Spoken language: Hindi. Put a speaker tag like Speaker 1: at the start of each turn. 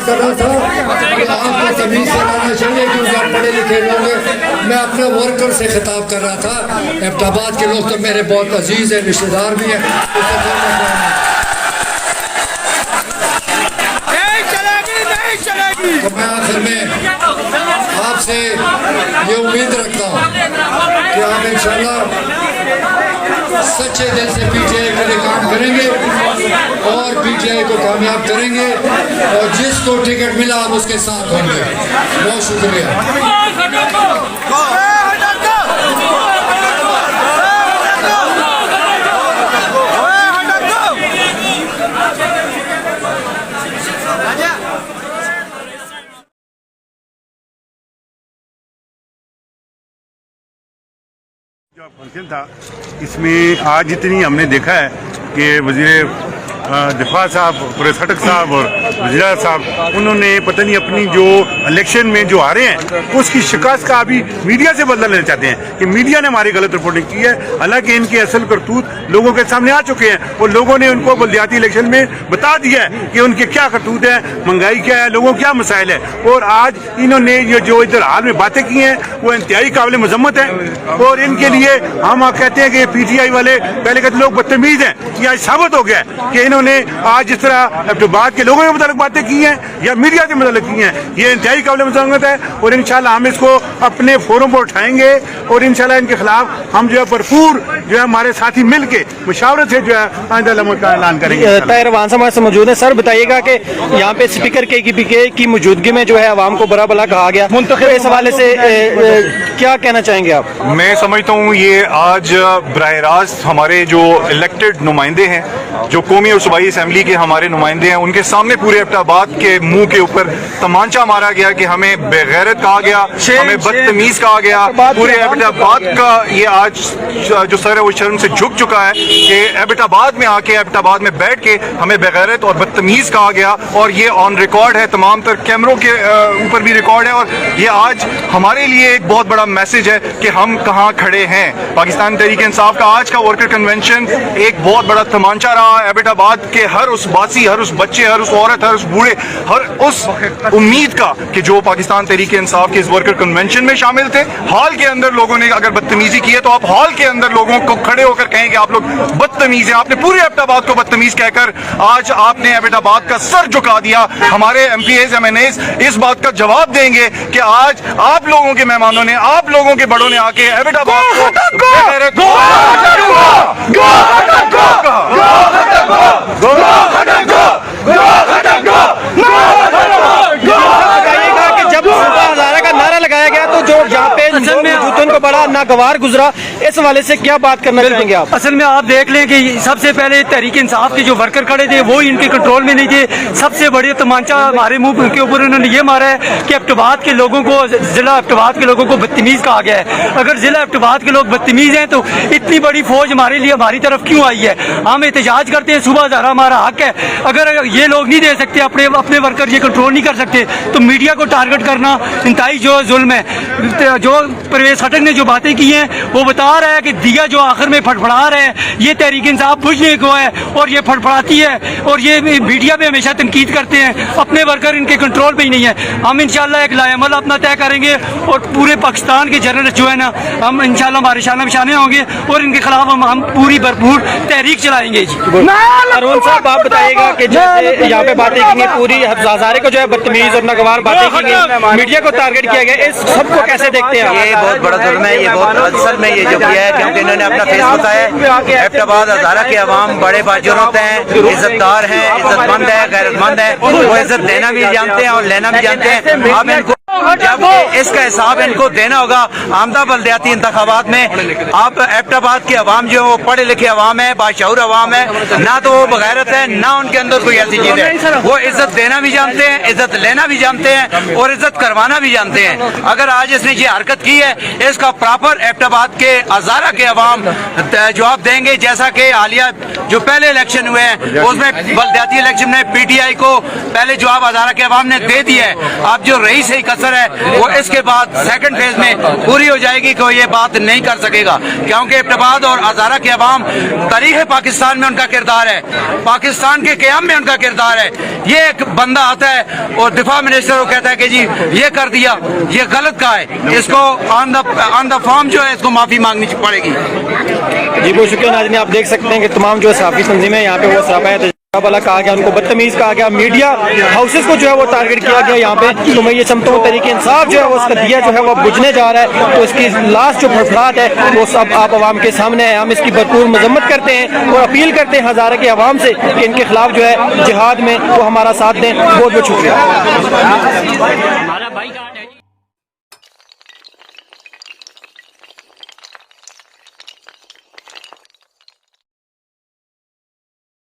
Speaker 1: कर रहा था कि आपको तमीज से रहना चाहिए क्योंकि आप पढ़े लिखे लोग हैं। मैं अपने वर्कर से खिताब कर रहा था। एबटाबाद के लोग तो मेरे बहुत अजीज हैं, रिश्तेदार भी हैं। तो मैं आखिर में आपसे ये उम्मीद रखता हूँ कि आप इंशाल्लाह सच्चे दिल से पीटीआई के लिए काम करेंगे और पीटीआई को कामयाब करेंगे और जिसको टिकट मिला आप उसके साथ होंगे। बहुत शुक्रिया।
Speaker 2: जो फंक्शन था इसमें आज जितनी हमने देखा है कि वज़ीर दिफा साहब, पुरेश खटक साहब और वज़ीर साहब, उन्होंने पता नहीं अपनी जो इलेक्शन में जो आ रहे हैं उसकी शिकायत का अभी मीडिया से बदला लेना चाहते हैं कि मीडिया ने हमारी गलत रिपोर्टिंग की है। हालांकि इनकी असल करतूत लोगों के सामने आ चुके हैं और लोगों ने उनको बलदियाती इलेक्शन में बता दिया है कि उनके क्या करतूत है, महंगाई क्या है, लोगों क्या मसाइल है। और आज इन्होंने ये जो इधर हाल में बातें की हैं वो इंतहाई काबिल मजम्मत है और इनके लिए हम कहते हैं कि पीटीआई वाले पहले कहते लोग बदतमीज हैं, ये आज साबित हो गया है कि इन्होंने आज जिस तरह एबटाबाद के लोगों के मुताबिक बातें की हैं या मीडिया के मुताबिक की हैं, ये इंतहाई काबिल मजम्मत है। और इंशाल्लाह हम इसको अपने फोरम पर उठाएंगे और इंशाल्लाह इनके खिलाफ हम जो है भरपूर जो है हमारे साथी मिल के मुशावरत से जो है आइंदा का ऐलान करेंगे।
Speaker 3: ताहिर अवान हमारे से मौजूद है। सर बताइएगा कि यहाँ पे स्पीकर के की मौजूदगी में जो है आवाम को बुरा भला कहा गया, मुंतखब इस हवाले से क्या कहना चाहेंगे आप?
Speaker 4: मैं समझता हूँ ये आज बराह रास्त हमारे जो इलेक्टेड नुमाइंदे हैं, जो कौमी और सूबाई असम्बली के हमारे नुमाइंदे हैं, उनके सामने पूरे एबटाबाद के मुंह के ऊपर तमांचा मारा गया कि हमें बेगैरत कहा गया, हमें बदतमीज कहा गया। पूरे एबटाबाद का ये आज जो सर है वो शर्म से झुक चुका है कि एबटाबाद में आके एबटाबाद में बैठ के हमें बेगैरत और बदतमीज कहा गया और ये ऑन रिकॉर्ड है, तमाम तर कैमरों के ऊपर भी रिकॉर्ड है। और ये आज हमारे लिए एक बहुत बड़ा मैसेज है कि हम कहाँ खड़े हैं। पाकिस्तान तहरीक इंसाफ का आज का वर्कर कन्वेंशन एक बहुत बड़ा तमांचा रहा। एबटाबाद के हर उस बासी, हर उस बच्चे, हर उस औरत, हर उस बूढ़े, हर उस उम्मीद का कि जो पाकिस्तान तहरीक इंसाफ के इस वर्कर कन्वेंशन में शामिल थे। हॉल के अंदर लोगों ने अगर बदतमीजी की है तो आप हॉल के अंदर लोगों को खड़े होकर कहें कि आप लोग बदतमीज हैं। आपने पूरे एबटाबाद को बदतमीज कहकर आज आपने एबटाबाद का सर झुका दिया। हमारे MPs MNAs इस बात का जवाब देंगे कि आज आप लोगों के मेहमानों ने, आप लोगों के बड़ों ने आके एबटाबाद को
Speaker 3: जब सूबा हजारा का नारा लगाया गया तो जो यहाँ पे उनको बड़ा नागवार गुजरा, इस हवाले से क्या बात करना चाहेंगे आप?
Speaker 5: असल में आप देख लें कि सबसे पहले तहरीक इंसाफ के जो वर्कर खड़े थे वो इनके कंट्रोल में नहीं थे। सबसे बड़ी तमांचा हमारे मुंह के ऊपर उन्होंने ये मारा है कि एबटाबाद के लोगों को, जिला एबटाबाद के लोगों को बदतमीज कहा गया है। अगर जिला एबटाबाद के लोग बदतमीज हैं तो इतनी बड़ी फौज हमारे लिए हमारी तरफ क्यों आई है? हम एहतजाज करते हैं, सूबा हजारा हमारा हक है। अगर ये लोग नहीं दे सकते, अपने वर्कर ये कंट्रोल नहीं कर सकते तो मीडिया को टारगेट करना इंतहाई जो जुल्म है। जो परवेज खटक ने जो बातें की हैं वो बता रहा है कि दिया जो आखिर में फड़फड़ा रहे हैं ये तहरीक इंसाफ बुझने को है और ये फड़फड़ाती है और ये मीडिया पे हमेशा तनकीद करते हैं। अपने वर्कर इनके कंट्रोल पे ही नहीं है। हम इंशाल्लाह एक लाएमल अपना तय करेंगे और पूरे पाकिस्तान के जर्नलिस्ट जो है ना, हम इंशाल्लाह हमारे शान निशाने होंगे और इनके खिलाफ हम पूरी भरपूर तहरीक चलाएंगे।
Speaker 3: अरुण साहब आप बताइएगा कि जैसे यहाँ पे बातें की गई, पूरी हजारे को जो है बदतमीज और नागवार बातें की गई, मीडिया को टारगेट किया गया, इस सबको कैसे देखते हैं?
Speaker 6: ये बहुत बड़ा जुल्म है, ये बहुत असल में ये जो किया है क्योंकि इन्होंने अपना फेस बताया। एबटाबाद हजारा के अवाम बड़े बाजुरत हैं, इज्जतदार हैं, इज्जतमंद है, गैरतमंद है, वो इज्जत देना भी जानते हैं और लेना भी जानते हैं। अब इनको जब इसका हिसाब इनको देना होगा आमदा बल्दियाती इंतखाबात में। आप एबटाबाद के अवाम जो वो पढ़े लिखे अवाम है, बाशऊर अवाम है, ना तो वो बगैरत है ना उनके अंदर कोई ऐसी चीज है। वो इज्जत देना भी जानते हैं, इज्जत लेना भी जानते हैं और इज्जत करवाना भी जानते हैं। अगर आज इसने ये हरकत की है इसका प्रॉपर एबटाबाद के हजारा के अवाम जवाब देंगे। जैसा कि हालिया जो पहले इलेक्शन हुए हैं उसमें बल्दियाती इलेक्शन में PTI को पहले जवाब हजारा के अवाम ने दे दिया है। अब जो रईस है असर है वो इसके बाद सेकंड फेज में पूरी हो जाएगी कि वो ये बात नहीं कर सकेगा, क्योंकि एबटाबाद और हज़ारा के अवाम तारीख़ पाकिस्तान में उनका किरदार है, पाकिस्तान के क़याम में उनका किरदार है। ये एक बंदा आता है और दिफा मिनिस्टर को कहता है कि जी ये कर दिया, ये गलत कहा है, इसको ऑन द फॉर्म जो है इसको माफ़ी मांगनी पड़ेगी।
Speaker 3: जी बहुत शुक्रिया नाज़रीन, आप देख सकते हैं कि तमाम जो सहाफ़ी तंजीमें यहाँ पे वो सरापा वाला कहा गया, उनको बदतमीज कहा गया, मीडिया हाउसेस को जो है वो टारगेट किया गया यहाँ पे। तो मैं ये समझता हूँ तरीके इंसाफ जो है वो उसका दिया जो है वो बुझने जा रहा है, तो इसकी लास्ट जो फड़फड़ाहट है वो सब आप आवाम के सामने है। हम इसकी भरपूर मजम्मत करते हैं और अपील करते हैं हज़ारा के अवाम से कि इनके खिलाफ जो है जिहाद में वो हमारा साथ दें। बहुत बहुत शुक्रिया।